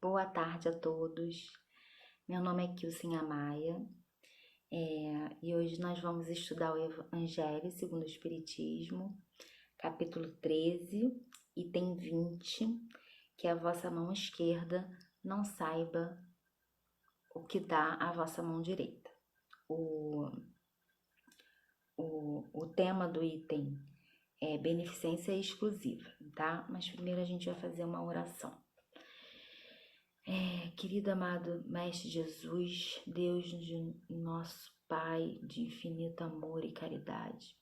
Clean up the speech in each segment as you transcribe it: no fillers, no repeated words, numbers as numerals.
Boa tarde a todos. Meu nome é Kilsen Amaya e hoje nós vamos estudar o Evangelho segundo o Espiritismo, capítulo 13, item 20, que a vossa mão esquerda não saiba o que dá a vossa mão direita. O tema do item é beneficência exclusiva, tá? Mas primeiro a gente vai fazer uma oração. Querido amado Mestre Jesus, Deus de nosso Pai de infinito amor e caridade,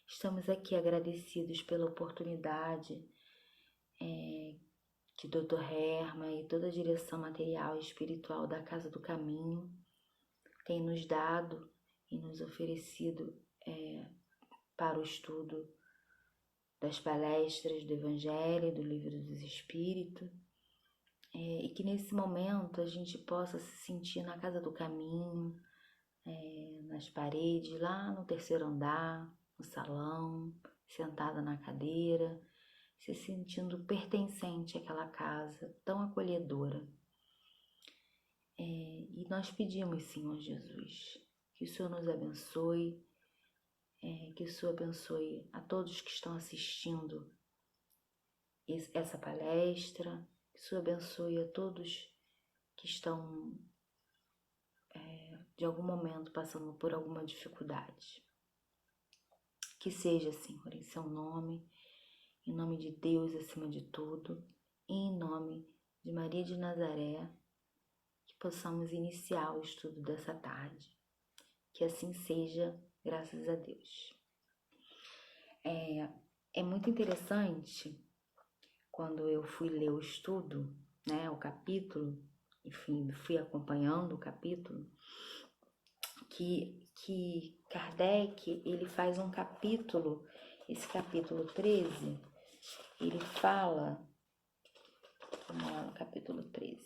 estamos aqui agradecidos pela oportunidade que Dr. Herman e toda a direção material e espiritual da Casa do Caminho tem nos dado e nos oferecido para o estudo das palestras do Evangelho, do Livro dos Espíritos, e que nesse momento a gente possa se sentir na Casa do Caminho, nas paredes, lá no terceiro andar, no salão, sentada na cadeira, se sentindo pertencente àquela casa tão acolhedora. E nós pedimos, Senhor Jesus, que o Senhor nos abençoe, que o Senhor abençoe a todos que estão assistindo essa palestra, que o Senhor abençoe a todos que estão, de algum momento, passando por alguma dificuldade. Que seja, Senhor, em seu nome, em nome de Deus acima de tudo, e em nome de Maria de Nazaré, que possamos iniciar o estudo dessa tarde. Que assim seja, graças a Deus. É muito interessante, quando eu fui ler o estudo, o capítulo, enfim, fui acompanhando o capítulo, que Kardec, ele faz um capítulo, esse capítulo 13, ele fala, vamos lá no capítulo 13,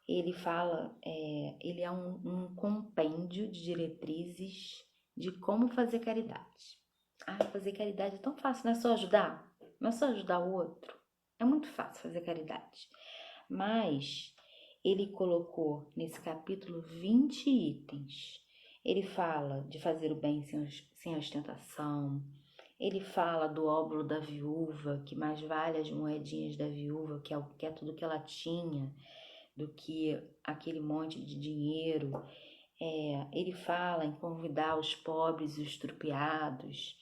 ele fala, ele é um compêndio de diretrizes de como fazer caridade. Fazer caridade é tão fácil, não é só ajudar? Não é só ajudar o outro? É muito fácil fazer caridade. Mas ele colocou nesse capítulo 20 itens. Ele fala de fazer o bem sem ostentação. Ele fala do óbolo da viúva, que mais vale as moedinhas da viúva, que é tudo que ela tinha, do que aquele monte de dinheiro. Ele fala em convidar os pobres e os estrupiados.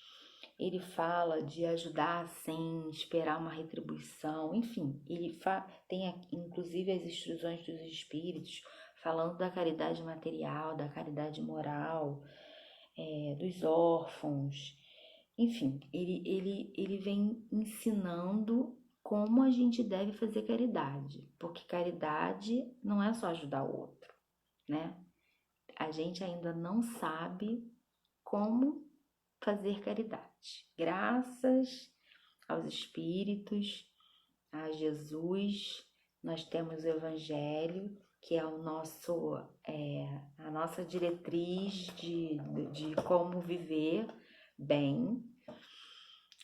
Ele fala de ajudar sem esperar uma retribuição. Enfim, ele tem inclusive as instruções dos espíritos falando da caridade material, da caridade moral, dos órfãos. Enfim, ele vem ensinando como a gente deve fazer caridade, porque caridade não é só ajudar o outro, né? A gente ainda não sabe como fazer caridade. Graças aos Espíritos, a Jesus, nós temos o Evangelho, que é a nossa diretriz de como viver bem.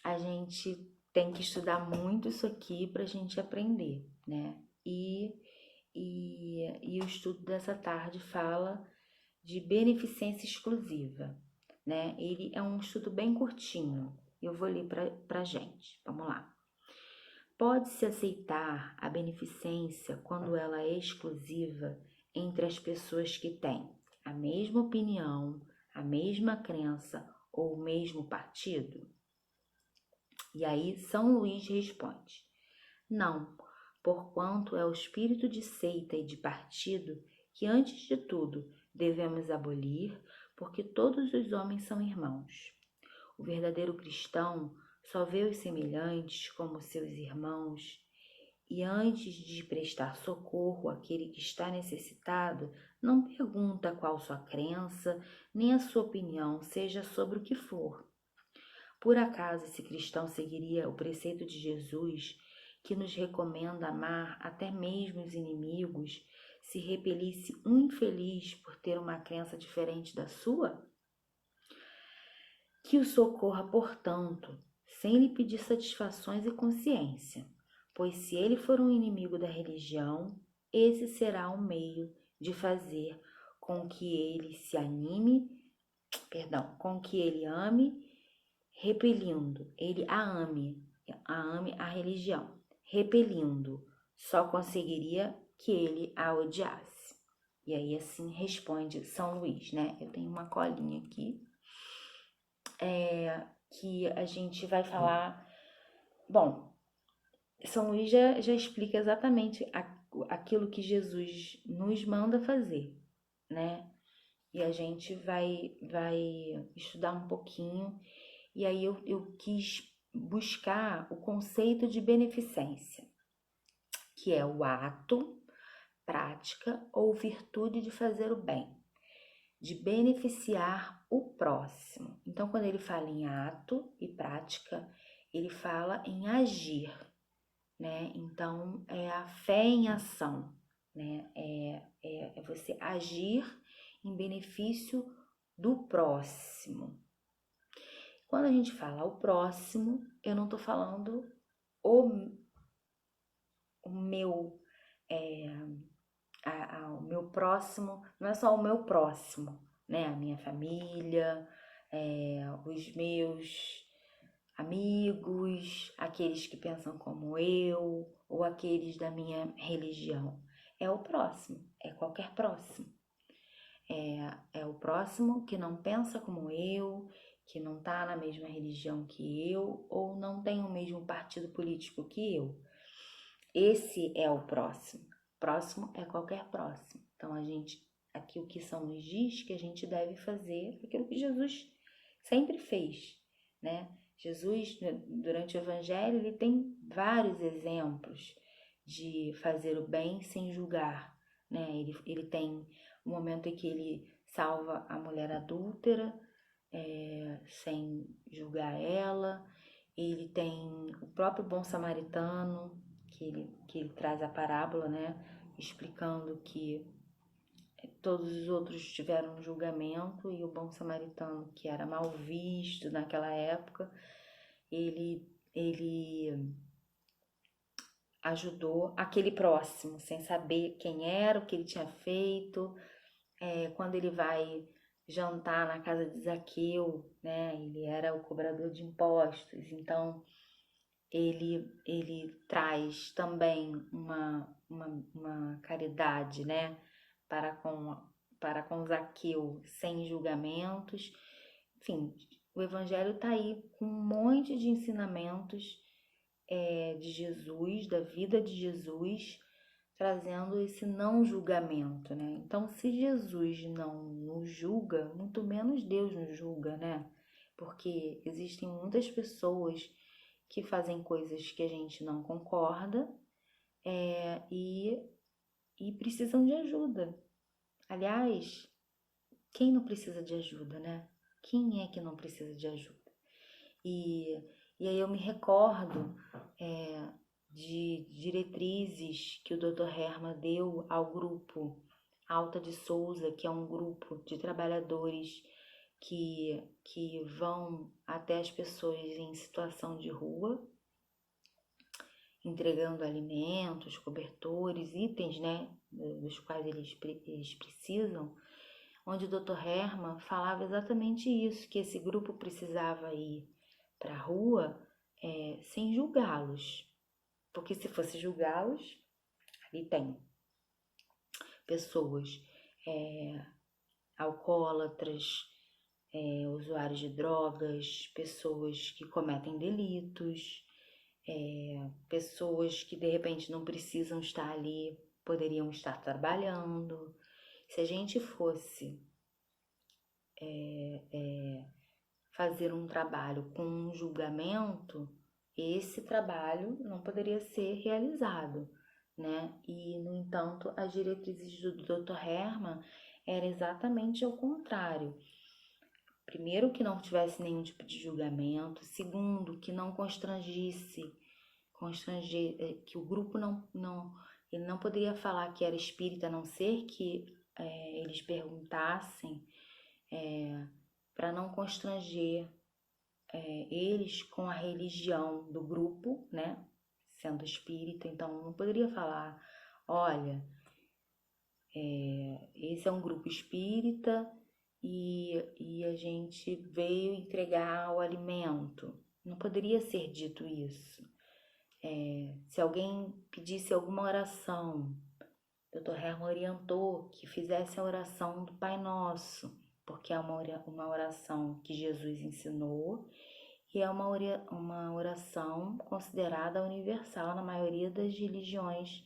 A gente tem que estudar muito isso aqui para a gente aprender, né? E o estudo dessa tarde fala de beneficência exclusiva, né? Ele é um estudo bem curtinho. Eu vou ler pra gente. Vamos lá. Pode-se aceitar a beneficência quando ela é exclusiva entre as pessoas que têm a mesma opinião, a mesma crença ou o mesmo partido? E aí São Luís responde: não, porquanto é o espírito de seita e de partido que, antes de tudo, devemos abolir, porque todos os homens são irmãos. O verdadeiro cristão só vê os semelhantes como seus irmãos e, antes de prestar socorro àquele que está necessitado, não pergunta qual sua crença, nem a sua opinião, seja sobre o que for. Por acaso esse cristão seguiria o preceito de Jesus, que nos recomenda amar até mesmo os inimigos, se repelisse um infeliz por ter uma crença diferente da sua? Que o socorra, portanto, sem lhe pedir satisfações e consciência, pois se ele for um inimigo da religião, esse será o meio de fazer com que ele se anime, com que ele ame, ele ame a religião, repelindo, só conseguiria que ele a odiasse. E aí assim responde São Luís, né? Eu tenho uma colinha aqui, que a gente vai falar. Bom, São Luís já explica exatamente aquilo que Jesus nos manda fazer, né? E a gente vai estudar um pouquinho. E aí eu quis buscar o conceito de beneficência, que é o ato, prática ou virtude de fazer o bem, de beneficiar o próximo. Então, quando ele fala em ato e prática, ele fala em agir, né? Então, é a fé em ação, né? É você agir em benefício do próximo. Quando a gente fala o próximo, eu não tô falando o meu, o meu próximo, não é só o meu próximo, né? A minha família, os meus amigos, aqueles que pensam como eu, ou aqueles da minha religião. É o próximo, é qualquer próximo. É o próximo que não pensa como eu, que não tá na mesma religião que eu, ou não tem o mesmo partido político que eu. Esse é o próximo. Próximo é qualquer próximo. Então, aqui o que São Luís diz que a gente deve fazer aquilo que Jesus sempre fez, né? Jesus, durante o Evangelho, ele tem vários exemplos de fazer o bem sem julgar, né? Ele tem o momento em que ele salva a mulher adúltera, sem julgar ela. Ele tem o próprio bom samaritano, que ele traz a parábola, né? Explicando que todos os outros tiveram um julgamento e o bom samaritano, que era mal visto naquela época, ele ajudou aquele próximo, sem saber quem era, o que ele tinha feito. Quando ele vai jantar na casa de Zaqueu, né? Ele era o cobrador de impostos, então ele traz também uma caridade, né? Para com Zaqueu, sem julgamentos. Enfim, o Evangelho está aí com um monte de ensinamentos de Jesus, da vida de Jesus, trazendo esse não julgamento, né? Então, se Jesus não nos julga, muito menos Deus nos julga, né? Porque existem muitas pessoas que fazem coisas que a gente não concorda e precisam de ajuda. Aliás, quem não precisa de ajuda, né? Quem é que não precisa de ajuda? E aí eu me recordo de diretrizes que o Dr. Herman deu ao grupo Alta de Souza, que é um grupo de trabalhadores que vão até as pessoas em situação de rua, entregando alimentos, cobertores, itens, né, dos quais eles precisam, onde o Dr. Herman falava exatamente isso, que esse grupo precisava ir para a rua sem julgá-los, porque se fosse julgá-los, ali tem pessoas alcoólatras, usuários de drogas, pessoas que cometem delitos, pessoas que de repente não precisam estar ali, poderiam estar trabalhando. Se a gente fosse fazer um trabalho com um julgamento, esse trabalho não poderia ser realizado, né? E, no entanto, as diretrizes do Dr. Herman era exatamente ao contrário. Primeiro, que não tivesse nenhum tipo de julgamento. Segundo, que não que o grupo ele não poderia falar que era espírita, a não ser que eles perguntassem, para não constranger eles com a religião do grupo, né? sendo espírita, então não poderia falar, olha, esse é um grupo espírita e a gente veio entregar o alimento. Não poderia ser dito isso. Se alguém pedisse alguma oração, o Dr. Herman orientou que fizesse a oração do Pai Nosso, porque é uma oração que Jesus ensinou e é uma oração considerada universal na maioria das religiões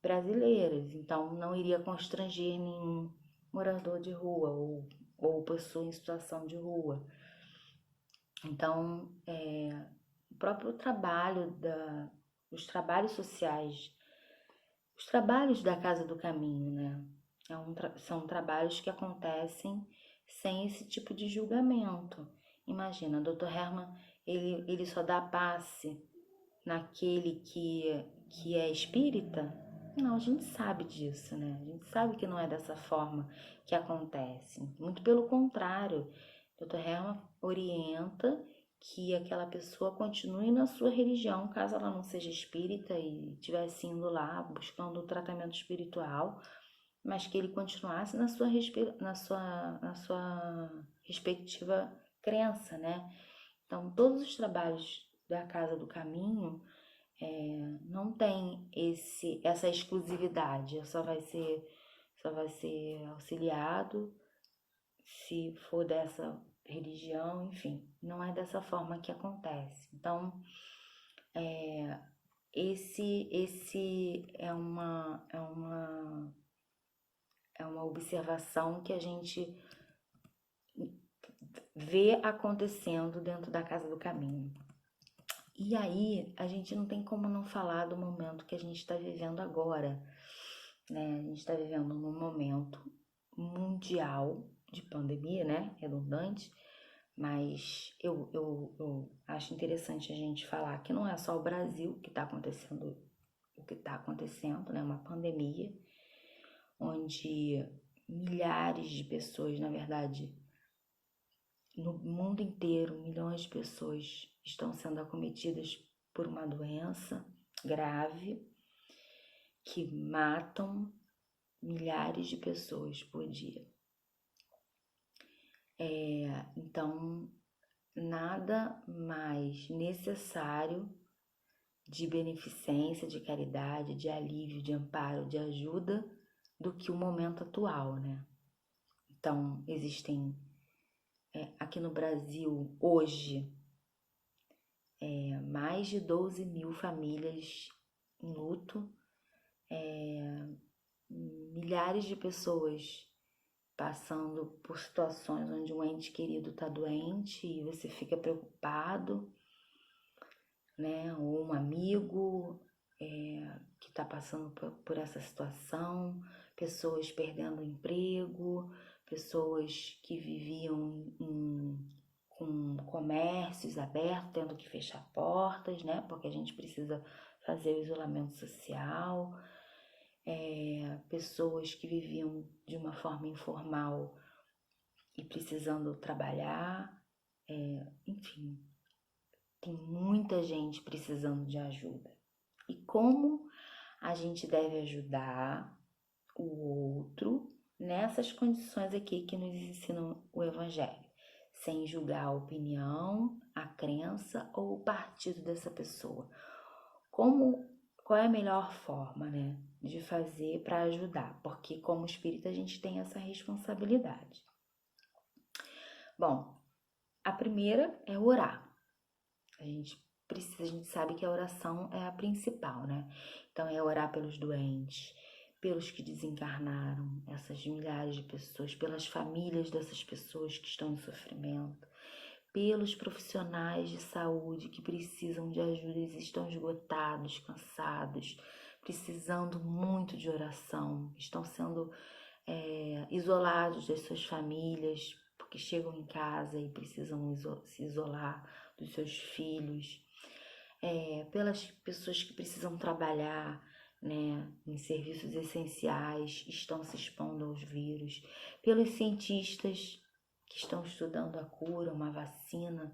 brasileiras. Então, não iria constranger nenhum morador de rua ou pessoa em situação de rua. Então, o próprio trabalho os trabalhos sociais, os trabalhos da Casa do Caminho, né? São trabalhos que acontecem sem esse tipo de julgamento. Imagina, o Dr. Herman, ele só dá passe naquele que é espírita? Não, a gente sabe disso, né? A gente sabe que não é dessa forma que acontece. Muito pelo contrário, o Dr. Herman orienta que aquela pessoa continue na sua religião, caso ela não seja espírita e estivesse indo lá buscando o tratamento espiritual, mas que ele continuasse na sua respectiva crença, né? Então, todos os trabalhos da Casa do Caminho não tem essa exclusividade, só vai ser auxiliado se for dessa religião, enfim, não é dessa forma que acontece. Então, esse é uma observação que a gente vê acontecendo dentro da Casa do Caminho. E aí, a gente não tem como não falar do momento que a gente está vivendo agora, né? A gente está vivendo num momento mundial de pandemia, né? Redundante, mas eu acho interessante a gente falar que não é só o Brasil que está acontecendo o que está acontecendo, né? Uma pandemia onde milhares de pessoas, na verdade, no mundo inteiro, milhões de pessoas estão sendo acometidas por uma doença grave que matam milhares de pessoas por dia. Então, nada mais necessário de beneficência, de caridade, de alívio, de amparo, de ajuda do que o momento atual, né? Então, existem aqui no Brasil hoje mais de 12 mil famílias em luto, milhares de pessoas passando por situações onde um ente querido está doente e você fica preocupado, né? Ou um amigo que está passando por essa situação, pessoas perdendo o emprego, pessoas que viviam com comércios abertos, tendo que fechar portas, né? Porque a gente precisa fazer o isolamento social. Pessoas que viviam de uma forma informal e precisando trabalhar, enfim, tem muita gente precisando de ajuda. E como a gente deve ajudar o outro nessas condições aqui que nos ensina o Evangelho, sem julgar a opinião, a crença ou o partido dessa pessoa. Qual é a melhor forma, né, de fazer para ajudar? Porque como espírita a gente tem essa responsabilidade. Bom, a primeira é orar. A gente sabe que a oração é a principal, né? Então é orar pelos doentes, pelos que desencarnaram, essas milhares de pessoas, pelas famílias dessas pessoas que estão em sofrimento, pelos profissionais de saúde que precisam de ajuda, eles estão esgotados, cansados, precisando muito de oração, estão sendo isolados das suas famílias, porque chegam em casa e precisam se isolar dos seus filhos, pelas pessoas que precisam trabalhar, né, em serviços essenciais, estão se expondo aos vírus, pelos cientistas que estão estudando a cura, uma vacina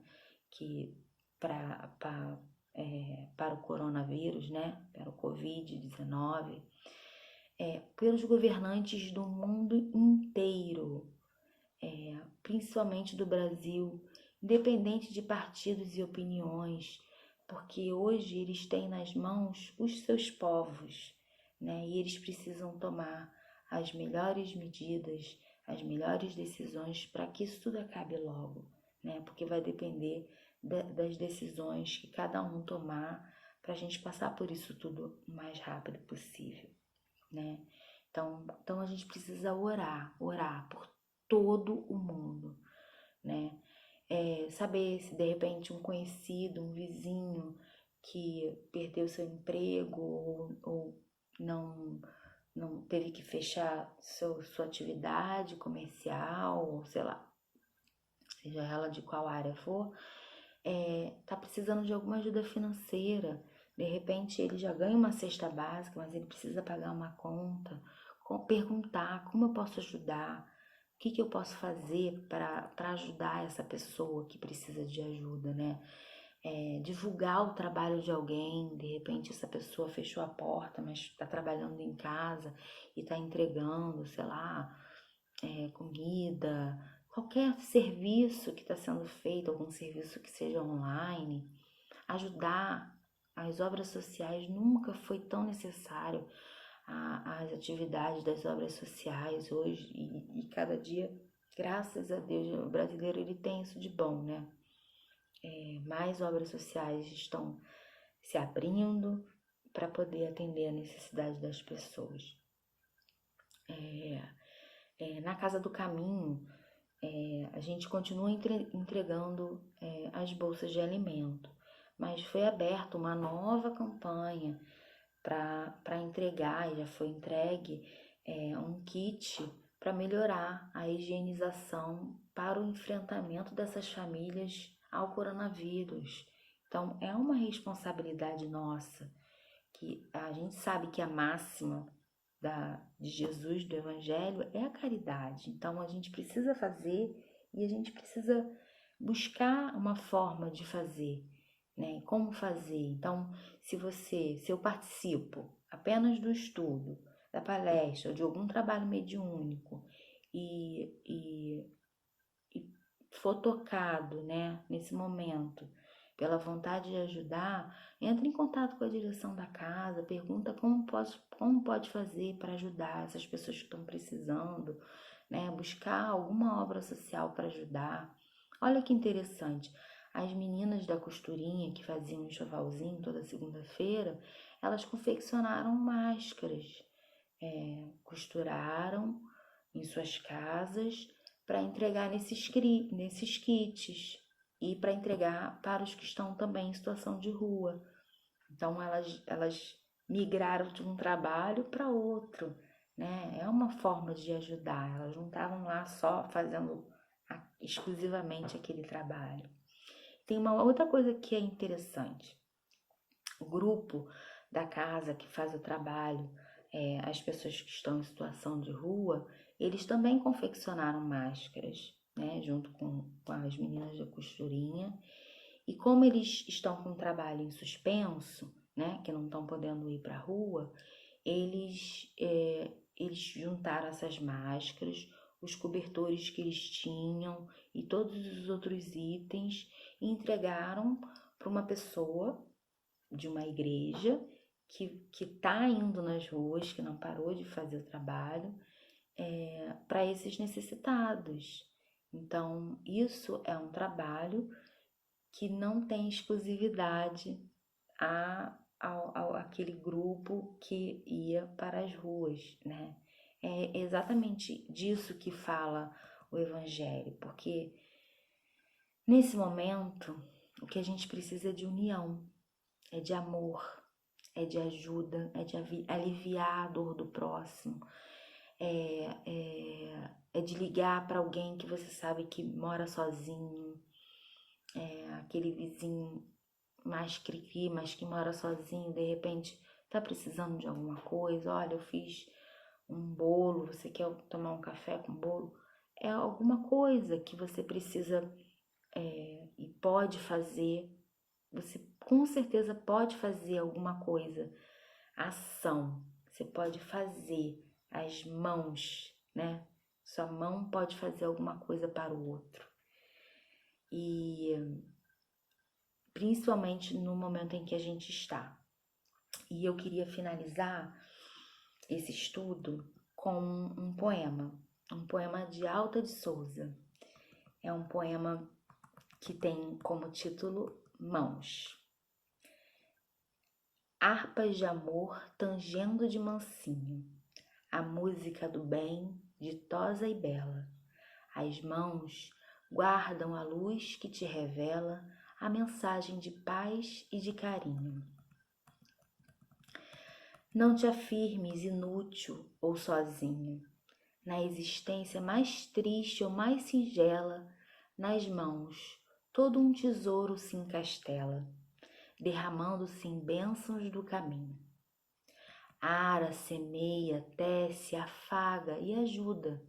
que para para o coronavírus, né? Para o Covid-19, pelos governantes do mundo inteiro, principalmente do Brasil, independente de partidos e opiniões, porque hoje eles têm nas mãos os seus povos, né? E eles precisam tomar as melhores medidas, as melhores decisões para que isso tudo acabe logo, né? Porque vai depender das decisões que cada um tomar para a gente passar por isso tudo o mais rápido possível, né? Então a gente precisa orar por todo o mundo, né? Saber se de repente um conhecido, um vizinho que perdeu seu emprego ou não teve que fechar sua atividade comercial, ou sei lá, seja ela de qual área for, tá precisando de alguma ajuda financeira. De repente ele já ganha uma cesta básica, mas ele precisa pagar uma conta. Perguntar como eu posso ajudar, o que eu posso fazer para ajudar essa pessoa que precisa de ajuda, né? Divulgar o trabalho de alguém. De repente essa pessoa fechou a porta, mas está trabalhando em casa e está entregando, sei lá, comida, qualquer serviço que está sendo feito, algum serviço que seja online. Ajudar. As obras sociais nunca foi tão necessário, as atividades das obras sociais hoje, e cada dia, graças a Deus, o brasileiro ele tem isso de bom, né? Mais obras sociais estão se abrindo para poder atender a necessidade das pessoas. Na Casa do Caminho, a gente continua entregando as bolsas de alimento, mas foi aberta uma nova campanha para entregar, e já foi entregue um kit para melhorar a higienização para o enfrentamento dessas famílias ao coronavírus. Então, é uma responsabilidade nossa, que a gente sabe que a máxima de Jesus, do Evangelho, é a caridade. Então, a gente precisa fazer e a gente precisa buscar uma forma de fazer, né? Como fazer? Então, se eu participo apenas do estudo, da palestra, ou de algum trabalho mediúnico e for tocado, né, nesse momento, pela vontade de ajudar, entre em contato com a direção da casa, pergunta como pode fazer para ajudar essas pessoas que estão precisando, né? Buscar alguma obra social para ajudar. Olha que interessante, as meninas da costurinha que faziam um enxovalzinho toda segunda-feira, elas confeccionaram máscaras, costuraram em suas casas para entregar nesses kits e para entregar para os que estão também em situação de rua. Então elas migraram de um trabalho para outro, né? É uma forma de ajudar. Elas não estavam lá só fazendo exclusivamente aquele trabalho. Tem uma outra coisa que é interessante. O grupo da casa que faz o trabalho, as pessoas que estão em situação de rua, eles também confeccionaram máscaras, né, junto com as meninas da costurinha. E como eles estão com o trabalho em suspenso, né, que não estão podendo ir para a rua, eles juntaram essas máscaras, os cobertores que eles tinham e todos os outros itens e entregaram para uma pessoa de uma igreja que está indo nas ruas, que não parou de fazer o trabalho, para esses necessitados. Então, isso é um trabalho que não tem exclusividade àquele grupo que ia para as ruas, né? É exatamente disso que fala o Evangelho, porque nesse momento o que a gente precisa é de união, é de amor, é de ajuda, é de aliviar a dor do próximo, é de ligar para alguém que você sabe que mora sozinho, aquele vizinho mais cri-cri, mas que mora sozinho, de repente tá precisando de alguma coisa. Olha, eu fiz um bolo, você quer tomar um café com bolo? É alguma coisa que você precisa e pode fazer você com certeza pode fazer alguma coisa, ação, você pode fazer, as mãos, né? Sua mão pode fazer alguma coisa para o outro. E principalmente no momento em que a gente está. E eu queria finalizar esse estudo com um poema de Alta de Souza. É um poema que tem como título Mãos. Harpas de amor tangendo de mansinho, a música do bem, ditosa e bela. As mãos guardam a luz que te revela a mensagem de paz e de carinho. Não te afirmes inútil ou sozinho. Na existência mais triste ou mais singela, nas mãos todo um tesouro se encastela, derramando-se em bênçãos do caminho. Ara, semeia, tece, afaga e ajuda.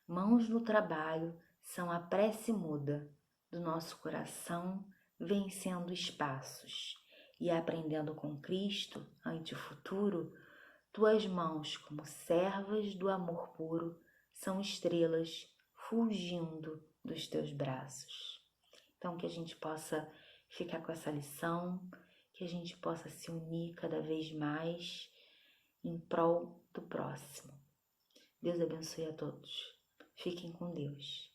Mãos no trabalho são a prece muda do nosso coração, vencendo espaços e aprendendo com Cristo ante o futuro. Tuas mãos, como servas do amor puro, são estrelas fulgindo dos teus braços. Então, que a gente possa ficar com essa lição, que a gente possa se unir cada vez mais em prol do próximo. Deus abençoe a todos. Fiquem com Deus.